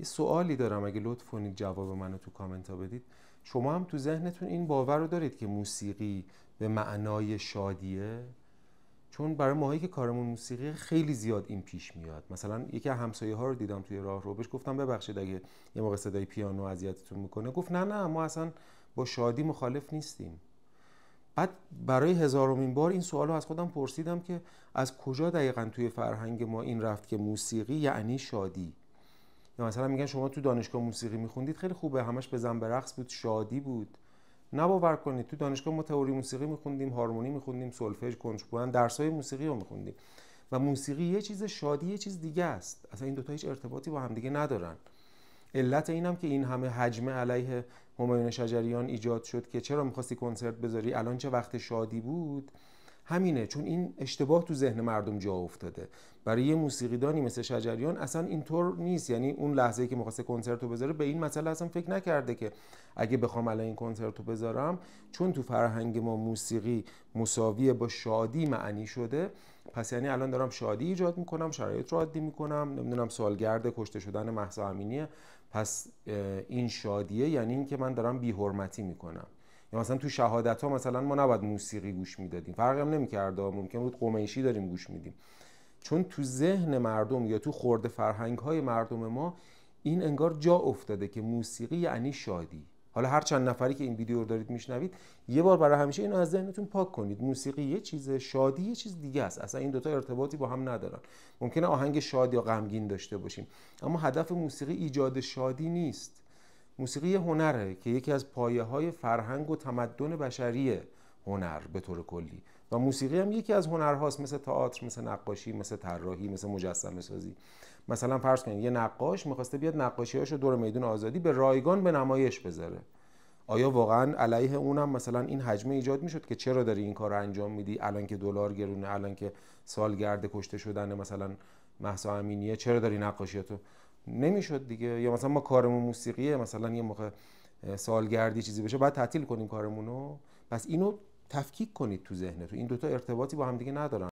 یه سوالی دارم، اگه لطف کنید جواب منو تو کامنت ها بدید. شما هم تو ذهنتون این باور رو دارید که موسیقی به معنای شادیه؟ چون برای ماهایی که کارمون موسیقی خیلی زیاد این پیش میاد. مثلا یکی از همسایه ها رو دیدم توی راه رو، بهش گفتم ببخشید اگه یه موقع صدای پیانو اذیتتون میکنه. گفت نه ما اصلا با شادی مخالف نیستیم. بعد برای هزارمین بار این سوال رو از خودم پرسیدم که از کجا دقیقاً توی فرهنگ ما این رفت که موسیقی یعنی شادی؟ یا مثلا میگن شما تو دانشگاه موسیقی میخوندید، خیلی خوبه، همش بزن برقص بود، شادی بود. نه باور کنید تو دانشگاه ما تئوری موسیقی میخوندیم، هارمونی میخوندیم، سولفژ، کنچبوان، درسای موسیقی رو میخوندیم. و موسیقی یه چیز، شادی یه چیز دیگه است. اصلا این دو تا هیچ ارتباطی با هم دیگه ندارن. علت اینم که این همه هجمه علیه همایون شجریان ایجاد شد که چرا می‌خواستی کنسرت بذاری الان چه وقت شادی بود، همینه. چون این اشتباه تو ذهن مردم جا افتاده. برای یه موسیقیدانی مثل شجریان اصلا اینطور نیست. یعنی اون لحظه‌ای که می‌خواسته کنسرت رو بذاره به این مسئله اصلا فکر نکرده که اگه بخوام الان این کنسرت رو بذارم، چون تو فرهنگ ما موسیقی مساویه با شادی معنی شده، پس یعنی الان دارم شادی ایجاد میکنم، شرایط رو عادی میکنم، نمیدونم سالگرد کشته شدن مهسا امینیه، پس این شادیه یعنی این که من دارم بی‌حرمتی میکنم. یا مثلا تو شهادت ها مثلا ما نباید موسیقی گوش میدادیم، فرقی هم نمیکرد، ممکن بود قمیشی داریم گوش میدیم. چون تو ذهن مردم یا تو خرد فرهنگ های مردم ما این انگار جا افتاده که موسیقی یعنی شادی. حالا هر چند نفری که این ویدیو رو دارید میشنوید، یه بار برای همیشه اینو از ذهنتون پاک کنید. موسیقی یه چیزه، شادی یه چیز دیگه است. اصلا این دوتا ارتباطی با هم ندارن. ممکنه آهنگ شاد یا غمگین داشته باشیم، اما هدف موسیقی ایجاد شادی نیست. موسیقی یه هنره که یکی از پایه‌های فرهنگ و تمدن بشریه، هنر به طور کلی. و موسیقی هم یکی از هنرهاست، مثل تئاتر، مثل نقاشی، مثل طراحی، مثل مجسمه سازی. مثلا فرض کنید یه نقاش می‌خواسته بیاد نقاشی‌هاشو دور میدون آزادی به رایگان به نمایش بذاره. آیا واقعا علیه اونم مثلا این هجمه ایجاد میشد که چرا داری این کار رو انجام میدی الان که دلار گرونه، الان که سالگرد کشته شدن مثلا مهسا امینیه، چرا داری نقاشیاتو؟ نمیشد دیگه. یا مثلا ما کارمون موسیقیه، مثلا یه موقع سالگردی چیزی بشه بعد تعطیل کنیم کارمونو. پس اینو تفکیک کنید تو ذهنتون، این دوتا ارتباطی با هم دیگه ندارن.